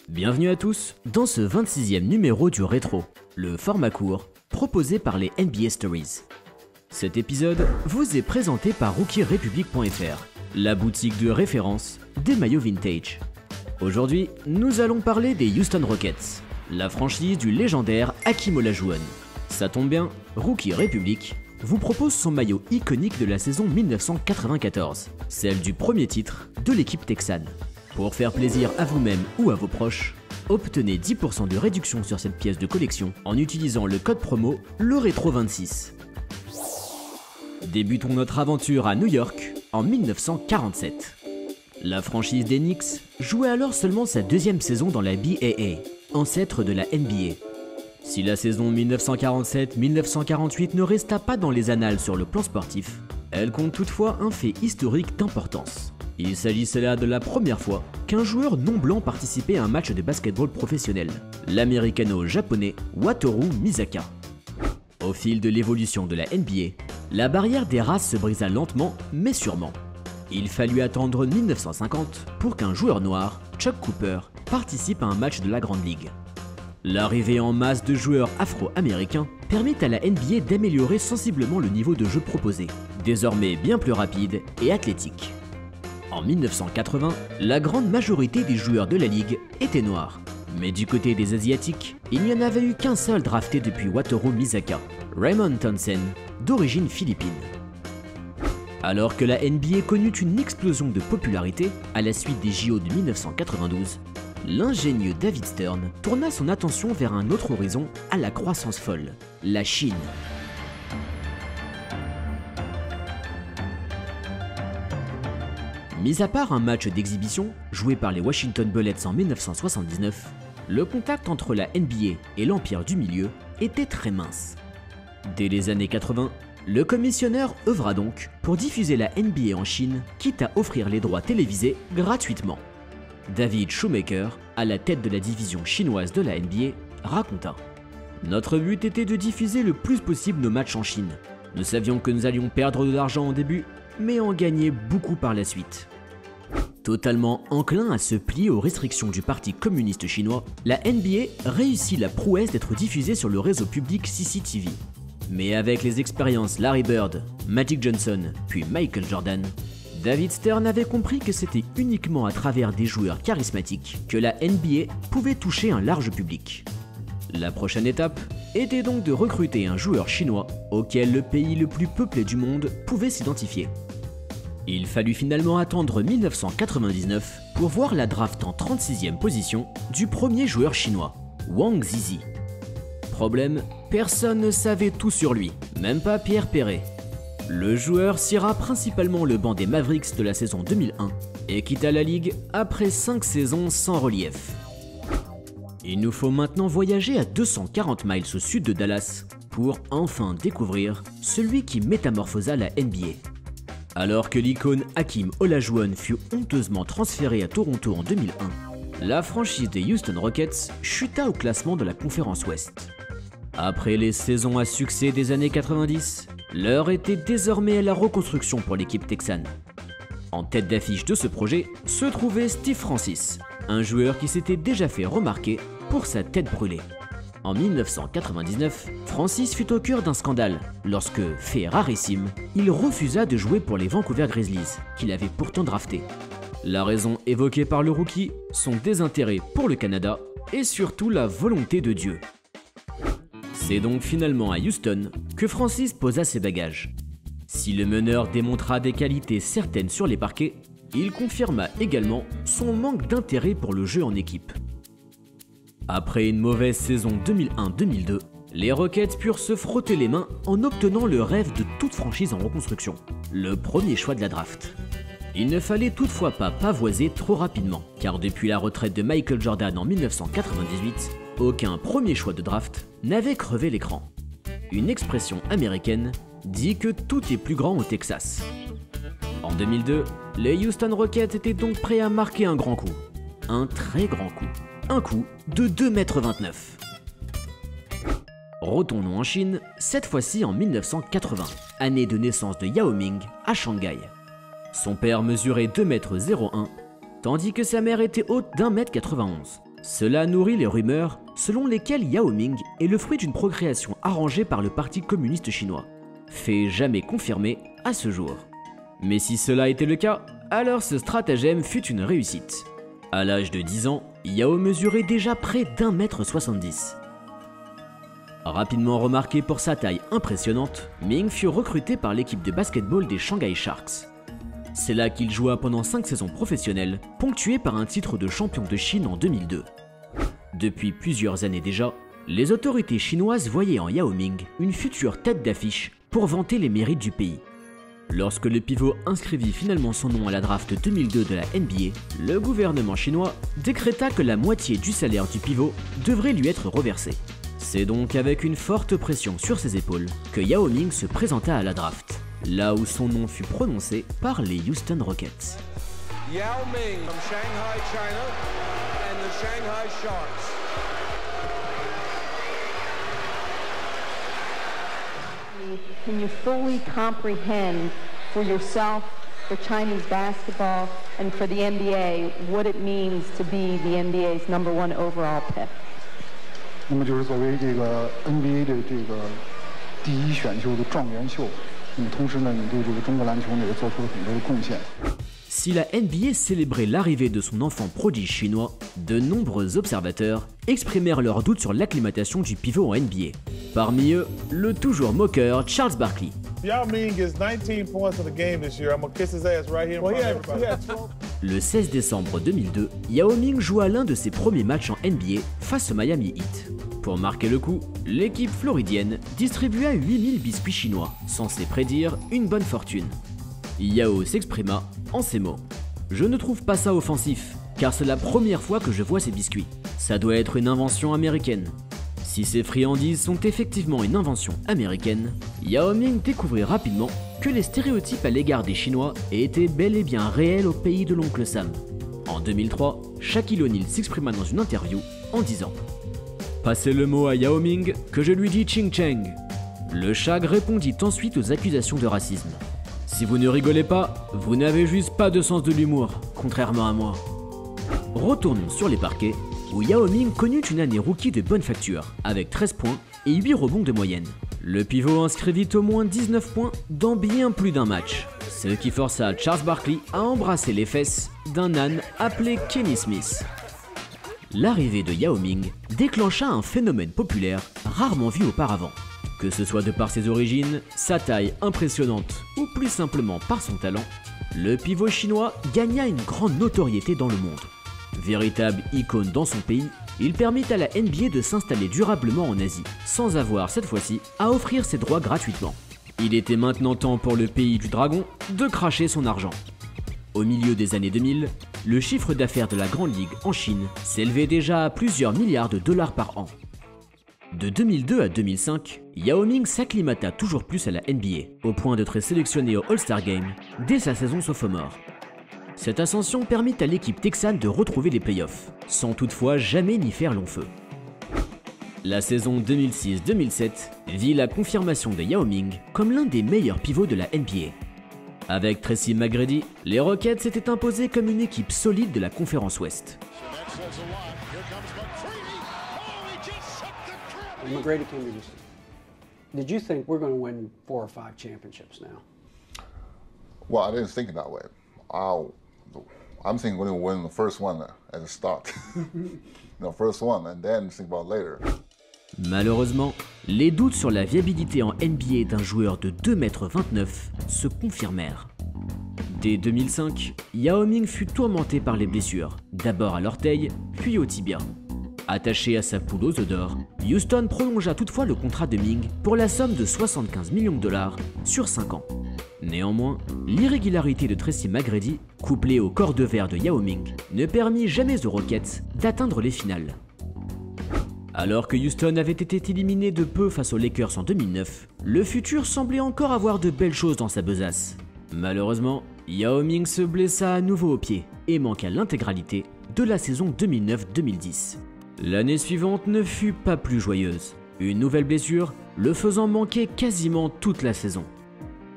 Bienvenue à tous dans ce 26e numéro du Rétro, le format court proposé par les NBA Stories. Cet épisode vous est présenté par RookieRepublic.fr, la boutique de référence des maillots vintage. Aujourd'hui, nous allons parler des Houston Rockets, la franchise du légendaire Hakeem Olajuwon. Ça tombe bien, Rookie Republic vous propose son maillot iconique de la saison 1994, celle du premier titre de l'équipe texane. Pour faire plaisir à vous-même ou à vos proches, obtenez 10% de réduction sur cette pièce de collection en utilisant le code promo LERETRO26. Débutons notre aventure à New York en 1947. La franchise des Knicks jouait alors seulement sa deuxième saison dans la BAA, ancêtre de la NBA. Si la saison 1947-1948 ne resta pas dans les annales sur le plan sportif, elle compte toutefois un fait historique d'importance. Il s'agissait là de la première fois qu'un joueur non blanc participait à un match de basketball professionnel, l'américano-japonais Wataru Misaka. Au fil de l'évolution de la NBA, la barrière des races se brisa lentement mais sûrement. Il fallut attendre 1950 pour qu'un joueur noir, Chuck Cooper, participe à un match de la Grande Ligue. L'arrivée en masse de joueurs afro-américains permit à la NBA d'améliorer sensiblement le niveau de jeu proposé, désormais bien plus rapide et athlétique. En 1980, la grande majorité des joueurs de la ligue étaient noirs. Mais du côté des Asiatiques, il n'y en avait eu qu'un seul drafté depuis Wataru Misaka, Raymond Townsend, d'origine philippine. Alors que la NBA connut une explosion de popularité à la suite des JO de 1992, l'ingénieux David Stern tourna son attention vers un autre horizon à la croissance folle, la Chine. Mis à part un match d'exhibition joué par les Washington Bullets en 1979, le contact entre la NBA et l'Empire du Milieu était très mince. Dès les années 80, le commissionneur œuvra donc pour diffuser la NBA en Chine, quitte à offrir les droits télévisés gratuitement. David Shoemaker, à la tête de la division chinoise de la NBA, raconta: « Notre but était de diffuser le plus possible nos matchs en Chine. Nous savions que nous allions perdre de l'argent au début, mais en gagner beaucoup par la suite. » Totalement enclin à se plier aux restrictions du Parti communiste chinois, la NBA réussit la prouesse d'être diffusée sur le réseau public CCTV. Mais avec les expériences Larry Bird, Magic Johnson, puis Michael Jordan, David Stern avait compris que c'était uniquement à travers des joueurs charismatiques que la NBA pouvait toucher un large public. La prochaine étape était donc de recruter un joueur chinois auquel le pays le plus peuplé du monde pouvait s'identifier. Il fallut finalement attendre 1999 pour voir la draft en 36e position du premier joueur chinois, Wang Zizi. Problème, personne ne savait tout sur lui, même pas Pierre Perret. Le joueur sciera principalement le banc des Mavericks de la saison 2001 et quitta la ligue après 5 saisons sans relief. Il nous faut maintenant voyager à 240 miles au sud de Dallas pour enfin découvrir celui qui métamorphosa la NBA. Alors que l'icône Hakeem Olajuwon fut honteusement transféré à Toronto en 2001, la franchise des Houston Rockets chuta au classement de la conférence Ouest. Après les saisons à succès des années 90, l'heure était désormais à la reconstruction pour l'équipe texane. En tête d'affiche de ce projet se trouvait Steve Francis, un joueur qui s'était déjà fait remarquer pour sa tête brûlée. En 1999, Francis fut au cœur d'un scandale lorsque, fait rarissime, il refusa de jouer pour les Vancouver Grizzlies, qu'il avait pourtant drafté. La raison évoquée par le rookie, son désintérêt pour le Canada et surtout la volonté de Dieu. C'est donc finalement à Houston que Francis posa ses bagages. Si le meneur démontra des qualités certaines sur les parquets, il confirma également son manque d'intérêt pour le jeu en équipe. Après une mauvaise saison 2001-2002, les Rockets purent se frotter les mains en obtenant le rêve de toute franchise en reconstruction, le premier choix de la draft. Il ne fallait toutefois pas pavoiser trop rapidement, car depuis la retraite de Michael Jordan en 1998, aucun premier choix de draft n'avait crevé l'écran. Une expression américaine dit que tout est plus grand au Texas. En 2002, les Houston Rockets étaient donc prêts à marquer un grand coup. Un très grand coup. Un coup de 2,29 m. Retournons en Chine, cette fois-ci en 1980, année de naissance de Yao Ming à Shanghai. Son père mesurait 2,01 m, tandis que sa mère était haute d'1,91 m. Cela nourrit les rumeurs selon lesquelles Yao Ming est le fruit d'une procréation arrangée par le Parti communiste chinois, fait jamais confirmé à ce jour. Mais si cela était le cas, alors ce stratagème fut une réussite. À l'âge de 10 ans, Yao mesurait déjà près d'1,70 m. Rapidement remarqué pour sa taille impressionnante, Ming fut recruté par l'équipe de basketball des Shanghai Sharks. C'est là qu'il joua pendant 5 saisons professionnelles, ponctuées par un titre de champion de Chine en 2002. Depuis plusieurs années déjà, les autorités chinoises voyaient en Yao Ming une future tête d'affiche pour vanter les mérites du pays. Lorsque le pivot inscrivit finalement son nom à la draft 2002 de la NBA, le gouvernement chinois décréta que la moitié du salaire du pivot devrait lui être reversée. C'est donc avec une forte pression sur ses épaules que Yao Ming se présenta à la draft, là où son nom fut prononcé par les Houston Rockets. Yao Ming from Shanghai, China, and the Shanghai Sharks. Can you fully comprehend for yourself, for Chinese basketball, and for the NBA, what it means to be the NBA's #1 overall pick? 那么就是作为这个 NBA 的这个第一选秀的状元秀，同时呢，你对这个中国篮球也做出了很多的贡献。 Si la NBA célébrait l'arrivée de son enfant prodige chinois, de nombreux observateurs exprimèrent leurs doutes sur l'acclimatation du pivot en NBA. Parmi eux, le toujours moqueur Charles Barkley. Yao Ming gets 19 points in the game this year. I'm gonna kiss his ass right here in front of everybody. Le 16 décembre 2002, Yao Ming joua l'un de ses premiers matchs en NBA face au Miami Heat. Pour marquer le coup, l'équipe floridienne distribua 8000 biscuits chinois, censés prédire une bonne fortune. Yao s'exprima en ces mots. « Je ne trouve pas ça offensif, car c'est la première fois que je vois ces biscuits. Ça doit être une invention américaine. » Si ces friandises sont effectivement une invention américaine, Yao Ming découvrit rapidement que les stéréotypes à l'égard des Chinois étaient bel et bien réels au pays de l'oncle Sam. En 2003, Shaquille O'Neal s'exprima dans une interview en disant « Passez le mot à Yao Ming que je lui dis Ching Cheng ». Le Shag répondit ensuite aux accusations de racisme. « Si vous ne rigolez pas, vous n'avez juste pas de sens de l'humour, contrairement à moi. » Retournons sur les parquets, où Yao Ming connut une année rookie de bonne facture, avec 13 points et 8 rebonds de moyenne. Le pivot inscrivit au moins 19 points dans bien plus d'un match, ce qui força Charles Barkley à embrasser les fesses d'un âne appelé Kenny Smith. L'arrivée de Yao Ming déclencha un phénomène populaire rarement vu auparavant. Que ce soit de par ses origines, sa taille impressionnante ou plus simplement par son talent, le pivot chinois gagna une grande notoriété dans le monde. Véritable icône dans son pays, il permit à la NBA de s'installer durablement en Asie, sans avoir cette fois-ci à offrir ses droits gratuitement. Il était maintenant temps pour le pays du dragon de cracher son argent. Au milieu des années 2000, le chiffre d'affaires de la Grande Ligue en Chine s'élevait déjà à plusieurs milliards de dollars par an. De 2002 à 2005, Yao Ming s'acclimata toujours plus à la NBA, au point d'être sélectionné au All-Star Game dès sa saison sophomore. Cette ascension permit à l'équipe texane de retrouver les playoffs, sans toutefois jamais n'y faire long feu. La saison 2006-2007 vit la confirmation de Yao Ming comme l'un des meilleurs pivots de la NBA. Avec Tracy McGrady, les Rockets s'étaient imposés comme une équipe solide de la conférence Ouest. McGrady came to Houston. Did you think we're going to win 4 or 5 championships now? Well, I didn't think that way. I'm thinking we're going to win the first one at the start. First one, and then think about later. Malheureusement, les doutes sur la viabilité en NBA d'un joueur de 2,29 m se confirmèrent. Dès 2005, Yao Ming fut tourmenté par les blessures, d'abord à l'orteil, puis au tibia. Attaché à sa poule aux œufs d'or, Houston prolongea toutefois le contrat de Ming pour la somme de 75 millions de dollars sur 5 ans. Néanmoins, l'irrégularité de Tracy McGrady, couplée au corps de verre de Yao Ming, ne permit jamais aux Rockets d'atteindre les finales. Alors que Houston avait été éliminé de peu face aux Lakers en 2009, le futur semblait encore avoir de belles choses dans sa besace. Malheureusement, Yao Ming se blessa à nouveau au pied et manqua l'intégralité de la saison 2009-2010. L'année suivante ne fut pas plus joyeuse, une nouvelle blessure le faisant manquer quasiment toute la saison.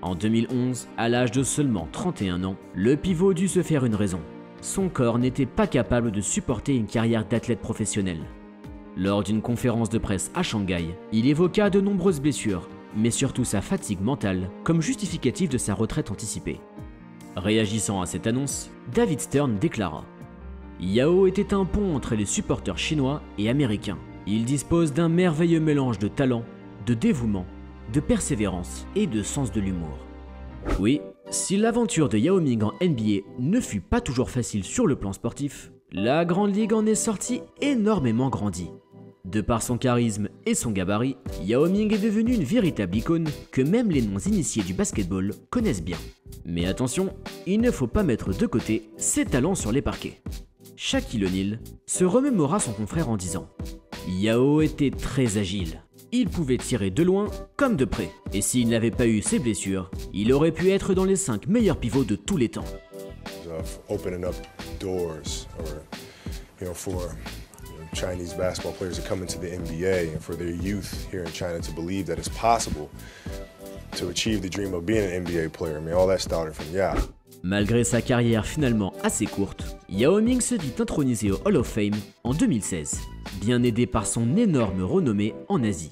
En 2011, à l'âge de seulement 31 ans, le pivot dut se faire une raison. son corps n'était pas capable de supporter une carrière d'athlète professionnel. Lors d'une conférence de presse à Shanghai, il évoqua de nombreuses blessures, mais surtout sa fatigue mentale comme justificatif de sa retraite anticipée. Réagissant à cette annonce, David Stern déclara « Yao était un pont entre les supporters chinois et américains. Il dispose d'un merveilleux mélange de talent, de dévouement, de persévérance et de sens de l'humour. » Oui, si l'aventure de Yao Ming en NBA ne fut pas toujours facile sur le plan sportif, la Grande Ligue en est sortie énormément grandie. De par son charisme et son gabarit, Yao Ming est devenu une véritable icône que même les non-initiés du basketball connaissent bien. Mais attention, il ne faut pas mettre de côté ses talents sur les parquets. Shaquille O'Neal se remémora son confrère en disant « Yao était très agile. Il pouvait tirer de loin comme de près. Et s'il n'avait pas eu ses blessures, il aurait pu être dans les 5 meilleurs pivots de tous les temps. » Opening up doors for Chinese basketball players to come into the NBA and for their youth here in China to believe that it's possible to achieve the dream of being an NBA player. I mean, all that started from Yao. Malgré sa carrière finalement assez courte, Yao Ming se vit intronisé au Hall of Fame en 2016, bien aidé par son énorme renommée en Asie.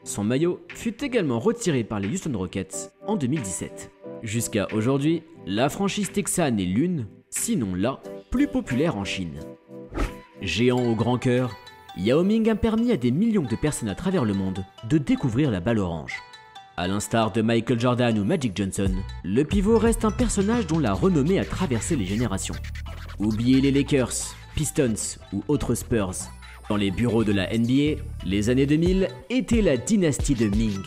Son maillot fut également retiré par les Houston Rockets en 2017. Jusqu'à aujourd'hui, la franchise texane est l'une, sinon la, plus populaire en Chine. Géant au grand cœur, Yao Ming a permis à des millions de personnes à travers le monde de découvrir la balle orange. À l'instar de Michael Jordan ou Magic Johnson, le pivot reste un personnage dont la renommée a traversé les générations. Oubliez les Lakers, Pistons ou autres Spurs. Dans les bureaux de la NBA, les années 2000 étaient la dynastie de Ming.